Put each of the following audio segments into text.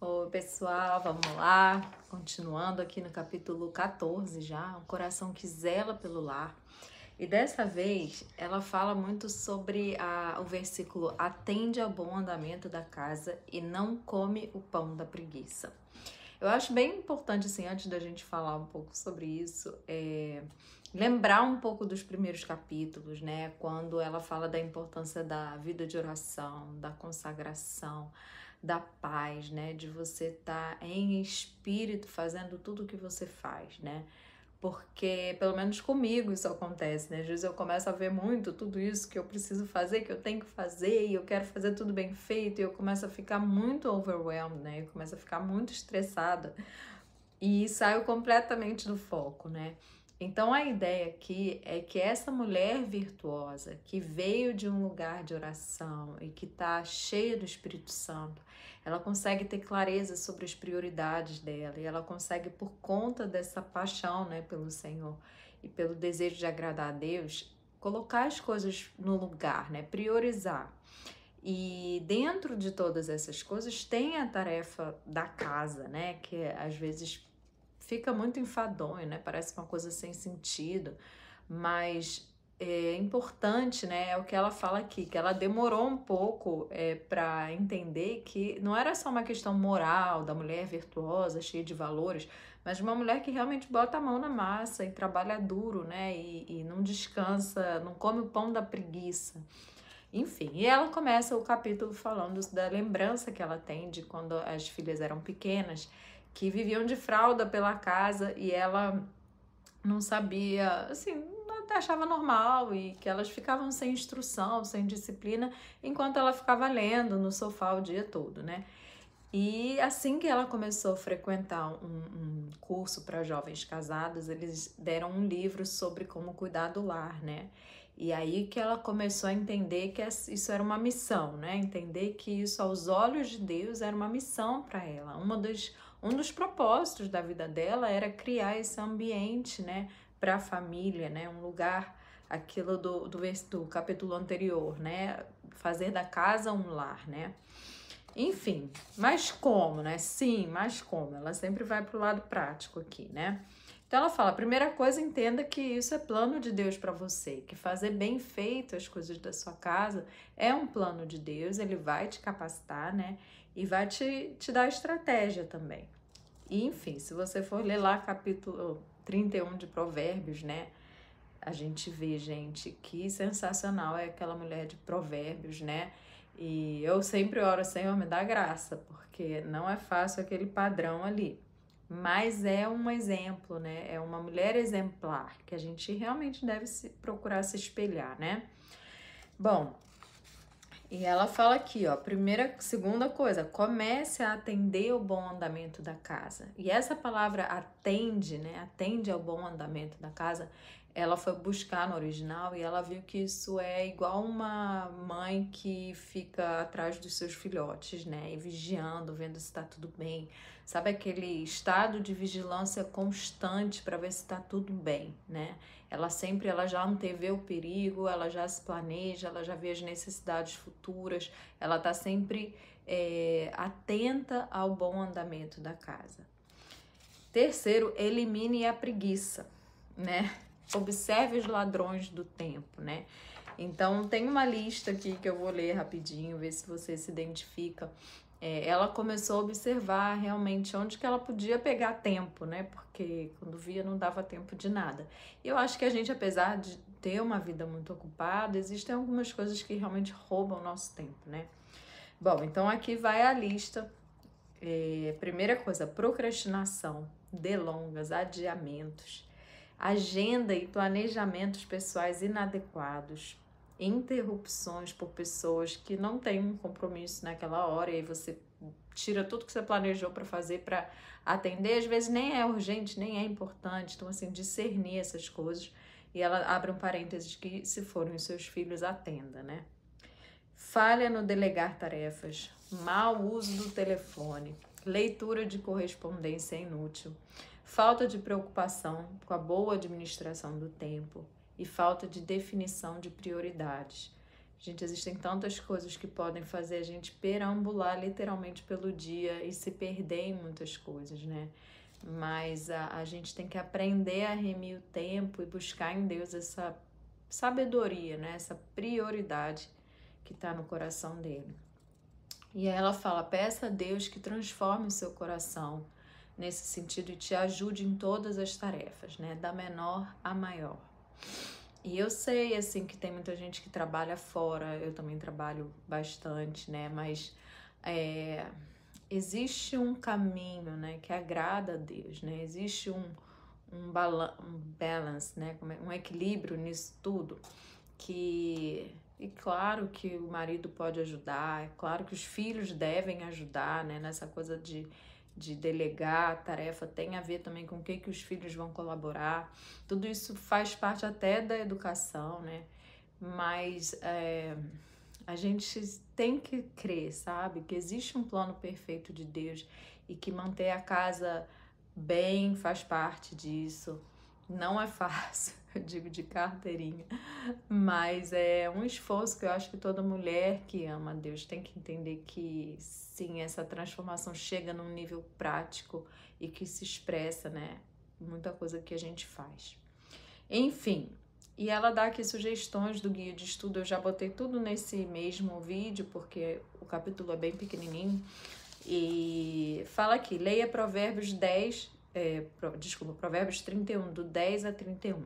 Oi, pessoal, vamos lá. Continuando aqui no capítulo 14 já, o coração que zela pelo lar. E dessa vez ela fala muito sobre o versículo: atende ao bom andamento da casa e não come o pão da preguiça. Eu acho bem importante, assim, antes da gente falar um pouco sobre isso, lembrar um pouco dos primeiros capítulos, né? Quando ela fala da importância da vida de oração, da consagração, da paz, né? De você estar em espírito fazendo tudo o que você faz, né? Porque, pelo menos comigo, isso acontece, né? Às vezes eu começo a ver muito tudo isso que eu preciso fazer, que eu tenho que fazer, e eu quero fazer tudo bem feito, e eu começo a ficar muito overwhelmed, né? Eu começo a ficar muito estressada e saio completamente do foco, né? Então a ideia aqui é que essa mulher virtuosa que veio de um lugar de oração e que está cheia do Espírito Santo, ela consegue ter clareza sobre as prioridades dela e ela consegue, por conta dessa paixão, né, pelo Senhor e pelo desejo de agradar a Deus, colocar as coisas no lugar, né, priorizar. E dentro de todas essas coisas tem a tarefa da casa, né, que às vezes fica muito enfadonho, né? Parece uma coisa sem sentido, mas é importante, né? É o que ela fala aqui, que ela demorou um pouco para entender que não era só uma questão moral da mulher virtuosa, cheia de valores, mas de uma mulher que realmente bota a mão na massa e trabalha duro, né? E não descansa, não come o pão da preguiça. Enfim, e ela começa o capítulo falando da lembrança que ela tem de quando as filhas eram pequenas, que viviam de fralda pela casa e ela não sabia, assim, até achava normal e que elas ficavam sem instrução, sem disciplina, enquanto ela ficava lendo no sofá o dia todo, né? E assim que ela começou a frequentar um curso para jovens casados, eles deram um livro sobre como cuidar do lar, né? E aí que ela começou a entender que isso era uma missão, né? Entender que isso aos olhos de Deus era uma missão para ela. Um dos propósitos da vida dela era criar esse ambiente, né? Para a família, né? Um lugar, aquilo do capítulo anterior, né? Fazer da casa um lar, né? Enfim, mas como, né? Sim, mas como? Ela sempre vai para o lado prático aqui, né? Então ela fala: a primeira coisa, entenda que isso é plano de Deus para você, que fazer bem feito as coisas da sua casa é um plano de Deus, ele vai te capacitar, né? E vai te dar estratégia também. E enfim, se você for ler lá capítulo 31 de Provérbios, né? A gente vê, gente, que sensacional é aquela mulher de Provérbios, né? E eu sempre oro, Senhor, me dá graça, porque não é fácil aquele padrão ali. Mas é um exemplo, né? É uma mulher exemplar que a gente realmente deve procurar se espelhar, né? Bom, e ela fala aqui, ó, segunda coisa, comece a atender o bom andamento da casa. E essa palavra atende, né? Atende ao bom andamento da casa. Ela foi buscar no original e ela viu que isso é igual uma mãe que fica atrás dos seus filhotes, né? E vigiando, vendo se tá tudo bem. Sabe aquele estado de vigilância constante para ver se tá tudo bem, né? Ela já antevê o perigo, ela já se planeja, ela já vê as necessidades futuras, ela tá sempre atenta ao bom andamento da casa. Terceiro, elimine a preguiça, né? Observe os ladrões do tempo, né? Então, tem uma lista aqui que eu vou ler rapidinho, ver se você se identifica. Ela começou a observar realmente onde que ela podia pegar tempo, né? Porque quando via não dava tempo de nada. E eu acho que a gente, apesar de ter uma vida muito ocupada, existem algumas coisas que realmente roubam o nosso tempo, né? Bom, então aqui vai a lista. Primeira coisa, procrastinação, delongas, adiamentos, agenda e planejamentos pessoais inadequados, interrupções por pessoas que não têm um compromisso naquela hora e aí você tira tudo que você planejou para fazer para atender, às vezes nem é urgente, nem é importante, então assim, discernir essas coisas. E ela abre um parênteses que se forem os seus filhos, atenda, né? Falha no delegar tarefas, mau uso do telefone, leitura de correspondência inútil, falta de preocupação com a boa administração do tempo e falta de definição de prioridades. Gente, existem tantas coisas que podem fazer a gente perambular literalmente pelo dia e se perder em muitas coisas, né? Mas a gente tem que aprender a remir o tempo e buscar em Deus essa sabedoria, né? Essa prioridade que está no coração dele. E aí ela fala, peça a Deus que transforme o seu coração nesse sentido e te ajude em todas as tarefas, né? Da menor à maior. E eu sei, assim, que tem muita gente que trabalha fora, eu também trabalho bastante, né? Mas existe um caminho, né, que agrada a Deus, né? Existe um balance, né? Um equilíbrio nisso tudo. E claro que o marido pode ajudar, é claro que os filhos devem ajudar, né? Nessa coisa de delegar a tarefa, tem a ver também com o que os filhos vão colaborar. Tudo isso faz parte até da educação, né? Mas a gente tem que crer, sabe? Que existe um plano perfeito de Deus e que manter a casa bem faz parte disso. Não é fácil, eu digo de carteirinha, mas é um esforço que eu acho que toda mulher que ama a Deus tem que entender que sim, essa transformação chega num nível prático e que se expressa, né? Muita coisa que a gente faz. Enfim, e ela dá aqui sugestões do guia de estudo, eu já botei tudo nesse mesmo vídeo, porque o capítulo é bem pequenininho, e fala aqui, leia Provérbios 31, do 10 a 31,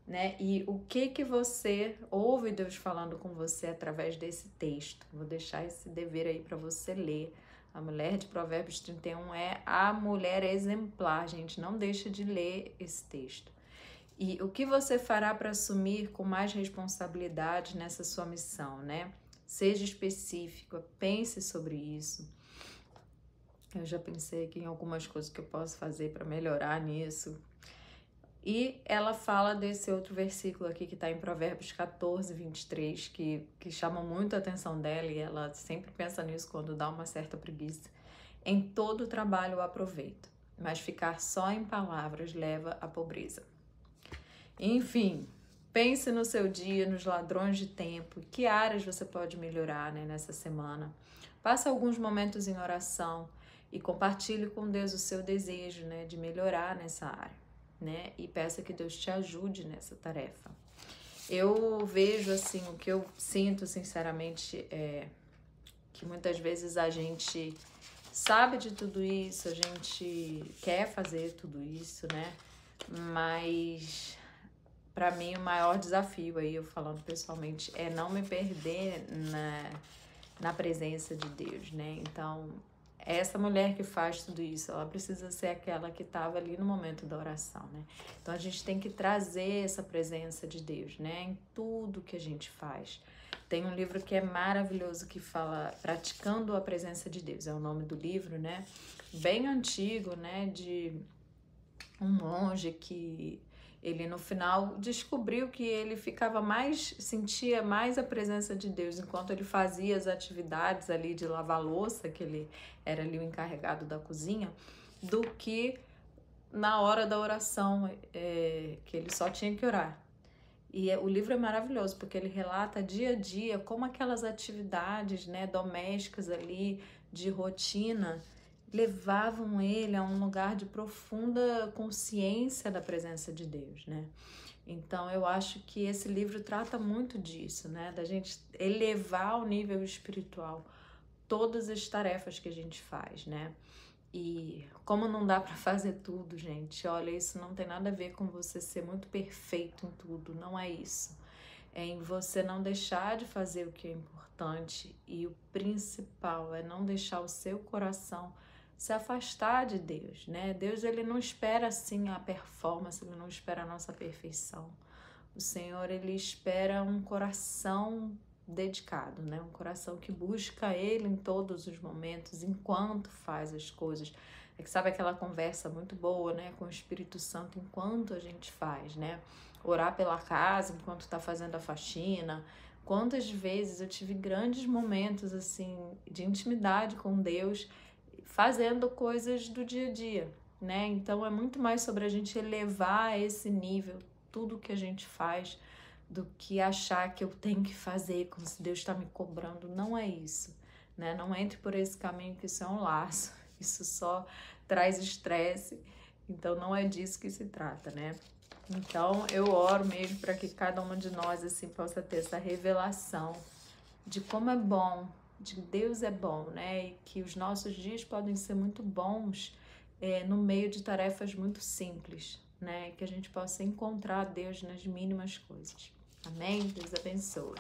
né? E o que você ouve Deus falando com você através desse texto? Vou deixar esse dever aí para você ler. A mulher de Provérbios 31 é a mulher exemplar, gente, não deixa de ler esse texto. E o que você fará para assumir com mais responsabilidade nessa sua missão, né? Seja específico, pense sobre isso. Eu já pensei aqui em algumas coisas que eu posso fazer para melhorar nisso. E ela fala desse outro versículo aqui que está em Provérbios 14, 23, que chama muito a atenção dela e ela sempre pensa nisso quando dá uma certa preguiça. Em todo trabalho eu aproveito, mas ficar só em palavras leva à pobreza. Enfim, pense no seu dia, nos ladrões de tempo, que áreas você pode melhorar, né, nessa semana. Passe alguns momentos em oração e compartilhe com Deus o seu desejo, né, de melhorar nessa área, né, e peça que Deus te ajude nessa tarefa. Eu vejo, assim, o que eu sinto, sinceramente, é que muitas vezes a gente sabe de tudo isso, a gente quer fazer tudo isso, né, mas para mim o maior desafio aí, eu falando pessoalmente, é não me perder na presença de Deus, né? Então, essa mulher que faz tudo isso, ela precisa ser aquela que estava ali no momento da oração, né? Então, a gente tem que trazer essa presença de Deus, né? Em tudo que a gente faz. Tem um livro que é maravilhoso que fala Praticando a Presença de Deus, é o nome do livro, né? Bem antigo, né? De um monge que ele no final descobriu que ele sentia mais a presença de Deus enquanto ele fazia as atividades ali de lavar louça, que ele era ali o encarregado da cozinha, do que na hora da oração, que ele só tinha que orar. E o livro é maravilhoso, porque ele relata dia a dia como aquelas atividades, né, domésticas ali, de rotina, levavam ele a um lugar de profunda consciência da presença de Deus, né? Então, eu acho que esse livro trata muito disso, né? Da gente elevar ao nível espiritual todas as tarefas que a gente faz, né? E como não dá para fazer tudo, gente, olha, isso não tem nada a ver com você ser muito perfeito em tudo, não é isso. É em você não deixar de fazer o que é importante e o principal é não deixar o seu coração se afastar de Deus, né? Deus, ele não espera assim a performance, ele não espera a nossa perfeição. O Senhor, ele espera um coração dedicado, né? Um coração que busca Ele em todos os momentos, enquanto faz as coisas. É que sabe aquela conversa muito boa, né? Com o Espírito Santo enquanto a gente faz, né? Orar pela casa enquanto tá fazendo a faxina. Quantas vezes eu tive grandes momentos, assim, de intimidade com Deus, fazendo coisas do dia a dia, né? Então é muito mais sobre a gente elevar a esse nível tudo que a gente faz do que achar que eu tenho que fazer como se Deus está me cobrando. Não é isso, né? Não entre por esse caminho, que isso é um laço, isso só traz estresse, então não é disso que se trata, né? Então eu oro mesmo para que cada uma de nós assim possa ter essa revelação de como é bom, de que Deus é bom, né? E que os nossos dias podem ser muito bons no meio de tarefas muito simples, né? Que a gente possa encontrar Deus nas mínimas coisas. Amém? Deus abençoe.